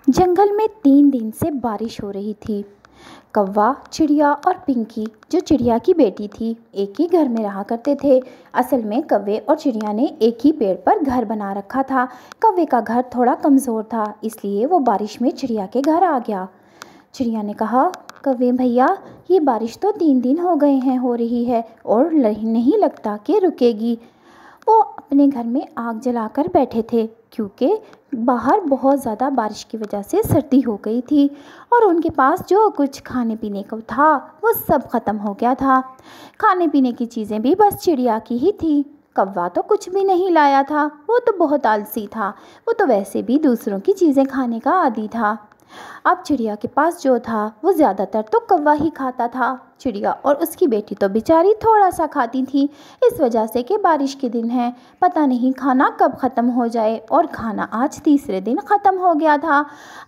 जंगल में 3 दिन से बारिश हो रही थी। कौवा, चिड़िया और पिंकी, जो चिड़िया की बेटी थी, एक ही घर में रहा करते थे। असल में कौवे और चिड़िया ने एक ही पेड़ पर घर बना रखा था। कौवे का घर थोड़ा कमज़ोर था, इसलिए वो बारिश में चिड़िया के घर आ गया। चिड़िया ने कहा, कौवे भैया, ये बारिश तो 3 दिन हो गए हैं हो रही है और नहीं लगता कि रुकेगी। वो अपने घर में आग जलाकर बैठे थे, क्योंकि बाहर बहुत ज़्यादा बारिश की वजह से सर्दी हो गई थी और उनके पास जो कुछ खाने पीने को था वो सब ख़त्म हो गया था। खाने पीने की चीज़ें भी बस चिड़िया की ही थी। कौवा तो कुछ भी नहीं लाया था, वो तो बहुत आलसी था। वो तो वैसे भी दूसरों की चीज़ें खाने का आदी था। अब चिड़िया के पास जो था वो ज़्यादातर तो कौवा ही खाता था। चिड़िया और उसकी बेटी तो बेचारी थोड़ा सा खाती थी, इस वजह से कि बारिश के दिन है, पता नहीं खाना कब ख़त्म हो जाए। और खाना आज तीसरे दिन ख़त्म हो गया था।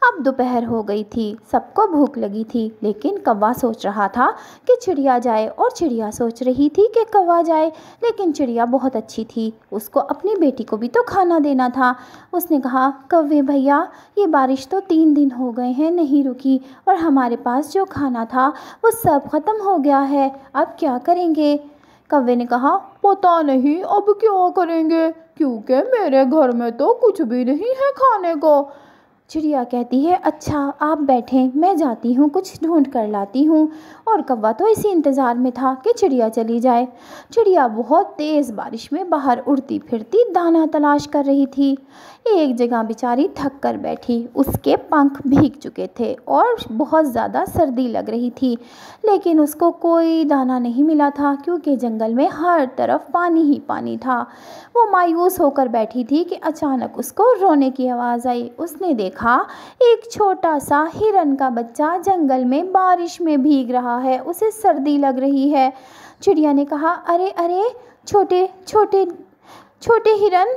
अब दोपहर हो गई थी, सबको भूख लगी थी, लेकिन कौवा सोच रहा था कि चिड़िया जाए और चिड़िया सोच रही थी कि कौवा जाए। लेकिन चिड़िया बहुत अच्छी थी, उसको अपनी बेटी को भी तो खाना देना था। उसने कहा, कौवे भैया, ये बारिश तो 3 दिन हो गए हैं नहीं रुकी और हमारे पास जो खाना था वो सब ख़त्म हो गया है, अब क्या करेंगे। कौवे ने कहा, पता नहीं अब क्या करेंगे, क्योंकि मेरे घर में तो कुछ भी नहीं है खाने को। चिड़िया कहती है, अच्छा आप बैठें, मैं जाती हूँ, कुछ ढूंढ कर लाती हूँ। और कौवा तो इसी इंतज़ार में था कि चिड़िया चली जाए। चिड़िया बहुत तेज़ बारिश में बाहर उड़ती फिरती दाना तलाश कर रही थी। एक जगह बेचारी थक कर बैठी, उसके पंख भीग चुके थे और बहुत ज़्यादा सर्दी लग रही थी, लेकिन उसको कोई दाना नहीं मिला था, क्योंकि जंगल में हर तरफ पानी ही पानी था। वो मायूस होकर बैठी थी कि अचानक उसको रोने की आवाज़ आई। उसने देखा, एक छोटा सा हिरन का बच्चा जंगल में बारिश में भीग रहा है, उसे सर्दी लग रही है। चिड़िया ने कहा, अरे अरे, छोटे छोटे छोटे हिरन,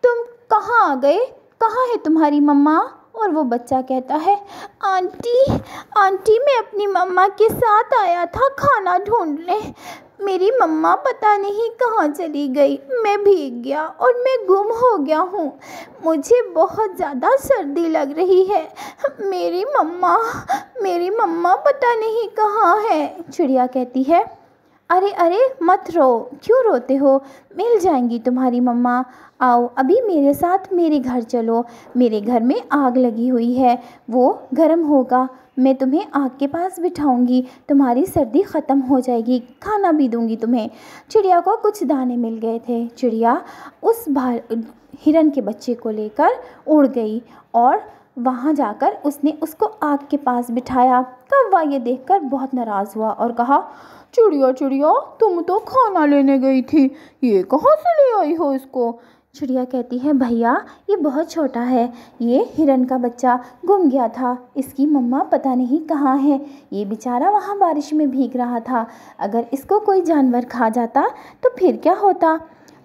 तुम कहाँ आ गए, कहाँ है तुम्हारी मम्मा। और वो बच्चा कहता है, आंटी आंटी, मैं अपनी मम्मा के साथ आया था खाना ढूंढने। मेरी मम्मा पता नहीं कहाँ चली गई, मैं भीग गया और मैं गुम हो गया हूँ। मुझे बहुत ज़्यादा सर्दी लग रही है। मेरी मम्मा पता नहीं कहाँ है। चिड़िया कहती है, अरे अरे, मत रो, क्यों रोते हो, मिल जाएंगी तुम्हारी मम्मा। आओ अभी मेरे साथ मेरे घर चलो, मेरे घर में आग लगी हुई है, वो गर्म होगा, मैं तुम्हें आग के पास बिठाऊंगी, तुम्हारी सर्दी ख़त्म हो जाएगी, खाना भी दूंगी तुम्हें। चिड़िया को कुछ दाने मिल गए थे। चिड़िया उस हिरन के बच्चे को लेकर उड़ गई और वहाँ जाकर उसने उसको आग के पास बिठाया। कौवा ये देखकर बहुत नाराज़ हुआ और कहा, चिड़िया चिड़िया, तुम तो खाना लेने गई थी, ये कहाँ से ले आई हो इसको। चिड़िया कहती है, भैया ये बहुत छोटा है, ये हिरन का बच्चा गुम गया था, इसकी मम्मा पता नहीं कहाँ है, ये बेचारा वहाँ बारिश में भीग रहा था, अगर इसको कोई जानवर खा जाता तो फिर क्या होता।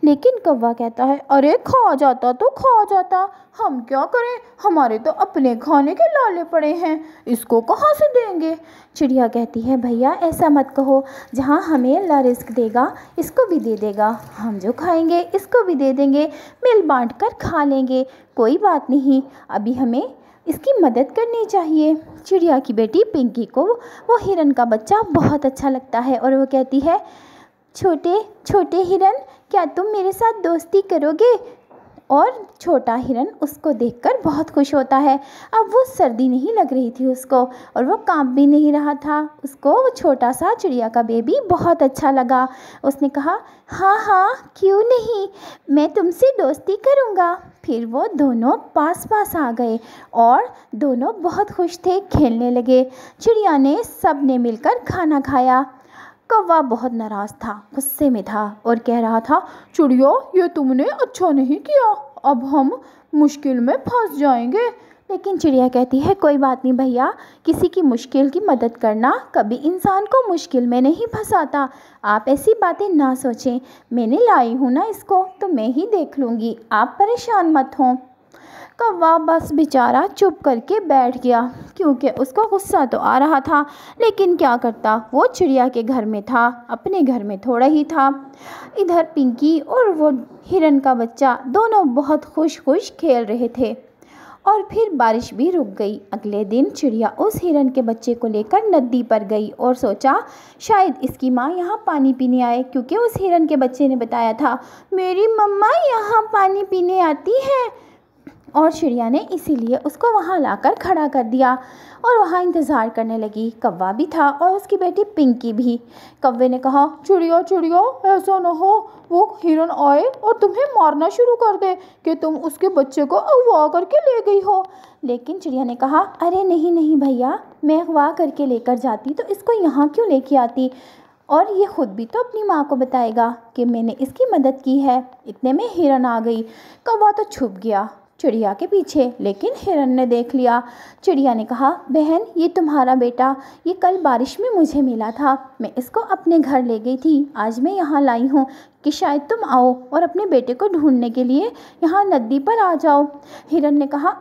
लेकिन कौवा कहता है, अरे खा जाता तो खा जाता, हम क्या करें, हमारे तो अपने खाने के लाले पड़े हैं, इसको कहाँ से देंगे। चिड़िया कहती है, भैया ऐसा मत कहो, जहाँ हमें अल्लाह रिस्क देगा इसको भी दे देगा, हम जो खाएंगे इसको भी दे देंगे, मिल बांट कर खा लेंगे, कोई बात नहीं, अभी हमें इसकी मदद करनी चाहिए। चिड़िया की बेटी पिंकी को वो हिरन का बच्चा बहुत अच्छा लगता है और वो कहती है, छोटे छोटे हिरन, क्या तुम मेरे साथ दोस्ती करोगे। और छोटा हिरन उसको देखकर बहुत खुश होता है। अब वो सर्दी नहीं लग रही थी उसको और वो कांप भी नहीं रहा था। उसको वो छोटा सा चिड़िया का बेबी बहुत अच्छा लगा। उसने कहा, हाँ हाँ क्यों नहीं, मैं तुमसे दोस्ती करूँगा। फिर वो दोनों पास पास आ गए और दोनों बहुत खुश थे, खेलने लगे। चिड़िया ने सब ने मिलकर खाना खाया। कौवा बहुत नाराज़ था, गुस्से में था और कह रहा था, चिड़िया ये तुमने अच्छा नहीं किया, अब हम मुश्किल में फंस जाएंगे। लेकिन चिड़िया कहती है, कोई बात नहीं भैया, किसी की मुश्किल की मदद करना कभी इंसान को मुश्किल में नहीं फंसाता, आप ऐसी बातें ना सोचें, मैंने लाई हूँ ना इसको, तो मैं ही देख लूँगी, आप परेशान मत हों। कौवा बस बेचारा चुप करके बैठ गया, क्योंकि उसको गुस्सा तो आ रहा था, लेकिन क्या करता, वो चिड़िया के घर में था, अपने घर में थोड़ा ही था। इधर पिंकी और वो हिरन का बच्चा दोनों बहुत खुश खुश खेल रहे थे। और फिर बारिश भी रुक गई। अगले दिन चिड़िया उस हिरन के बच्चे को लेकर नदी पर गई और सोचा शायद इसकी माँ यहाँ पानी पीने आए, क्योंकि उस हिरन के बच्चे ने बताया था मेरी मम्मा यहाँ पानी पीने आती है। और चिड़िया ने इसीलिए उसको वहाँ लाकर खड़ा कर दिया और वहाँ इंतज़ार करने लगी। कौवा भी था और उसकी बेटी पिंकी भी। कौवे ने कहा चिड़िया चिड़िया ऐसा ना हो वो हिरन आए और तुम्हें मारना शुरू कर दे कि तुम उसके बच्चे को अगवा करके ले गई हो। लेकिन चिड़िया ने कहा अरे नहीं नहीं भैया, मैं अगवा करके लेकर जाती तो इसको यहाँ क्यों लेके आती, और ये खुद भी तो अपनी माँ को बताएगा कि मैंने इसकी मदद की है। इतने में हिरन आ गई। कौवा तो छुप गया चिड़िया के पीछे, लेकिन हिरन ने देख लिया। चिड़िया ने कहा बहन ये तुम्हारा बेटा, ये कल बारिश में मुझे मिला था, मैं इसको अपने घर ले गई थी। आज मैं यहाँ लाई हूँ कि शायद तुम आओ और अपने बेटे को ढूंढने के लिए यहाँ नदी पर आ जाओ। हिरन ने कहा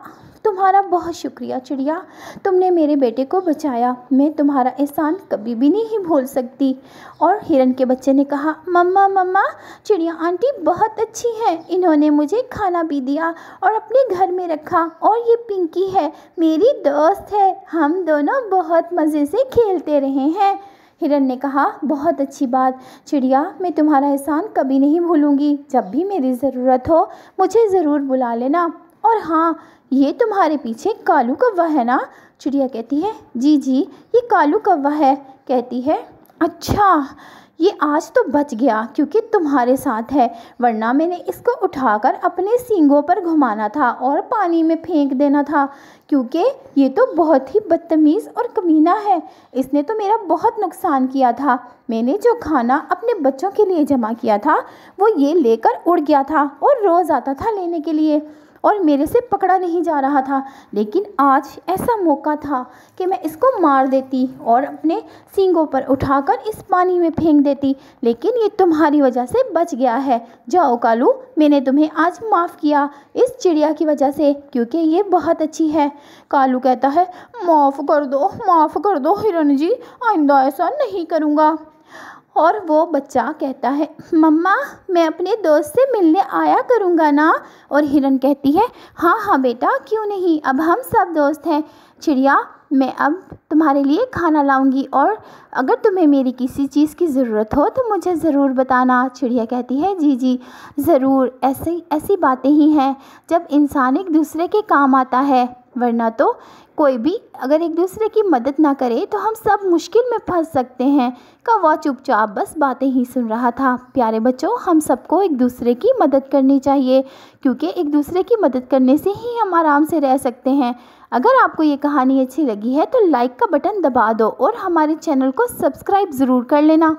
तुम्हारा बहुत शुक्रिया चिड़िया, तुमने मेरे बेटे को बचाया, मैं तुम्हारा एहसान कभी भी नहीं भूल सकती। और हिरन के बच्चे ने कहा मम्मा मम्मा चिड़िया आंटी बहुत अच्छी है, इन्होंने मुझे खाना भी दिया और अपने घर में रखा, और ये पिंकी है मेरी दोस्त है, हम दोनों बहुत मज़े से खेलते रहे हैं। हिरन ने कहा बहुत अच्छी बात चिड़िया, मैं तुम्हारा एहसान कभी नहीं भूलूंगी, जब भी मेरी ज़रूरत हो मुझे ज़रूर बुला लेना। और हाँ ये तुम्हारे पीछे कालू कौवा है ना? चिड़िया कहती है जी जी ये कालू कौवा है। कहती है अच्छा ये आज तो बच गया क्योंकि तुम्हारे साथ है, वरना मैंने इसको उठाकर अपने सींगों पर घुमाना था और पानी में फेंक देना था, क्योंकि ये तो बहुत ही बदतमीज़ और कमीना है, इसने तो मेरा बहुत नुकसान किया था। मैंने जो खाना अपने बच्चों के लिए जमा किया था वो ये लेकर उड़ गया था और रोज़ आता था लेने के लिए और मेरे से पकड़ा नहीं जा रहा था, लेकिन आज ऐसा मौका था कि मैं इसको मार देती और अपने सींगों पर उठाकर इस पानी में फेंक देती, लेकिन ये तुम्हारी वजह से बच गया है। जाओ कालू, मैंने तुम्हें आज माफ़ किया इस चिड़िया की वजह से, क्योंकि ये बहुत अच्छी है। कालू कहता है माफ़ कर दो हिरन जी, आइंदा ऐसा नहीं करूँगा। और वो बच्चा कहता है मम्मा मैं अपने दोस्त से मिलने आया करूँगा ना। और हिरन कहती है हाँ हाँ बेटा क्यों नहीं, अब हम सब दोस्त हैं। चिड़िया मैं अब तुम्हारे लिए खाना लाऊंगी और अगर तुम्हें मेरी किसी चीज़ की ज़रूरत हो तो मुझे ज़रूर बताना। चिड़िया कहती है जी जी ज़रूर, ऐसी बातें ही हैं जब इंसान एक दूसरे के काम आता है, वरना तो कोई भी अगर एक दूसरे की मदद ना करे तो हम सब मुश्किल में फंस सकते हैं। कौवा चुपचाप बस बातें ही सुन रहा था। प्यारे बच्चों हम सबको एक दूसरे की मदद करनी चाहिए, क्योंकि एक दूसरे की मदद करने से ही हम आराम से रह सकते हैं। अगर आपको ये कहानी अच्छी लगी है तो लाइक का बटन दबा दो और हमारे चैनल को सब्सक्राइब ज़रूर कर लेना,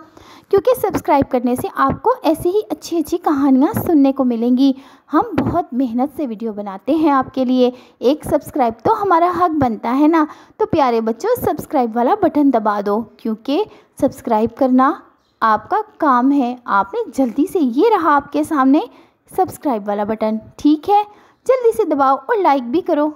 क्योंकि सब्सक्राइब करने से आपको ऐसी ही अच्छी अच्छी कहानियाँ सुनने को मिलेंगी। हम बहुत मेहनत से वीडियो बनाते हैं आपके लिए, एक सब्सक्राइब तो हमारा हक बनता है ना। तो प्यारे बच्चों सब्सक्राइब वाला बटन दबा दो, क्योंकि सब्सक्राइब करना आपका काम है। आपने जल्दी से, ये रहा आपके सामने सब्सक्राइब वाला बटन, ठीक है, जल्दी से दबाओ और लाइक भी करो।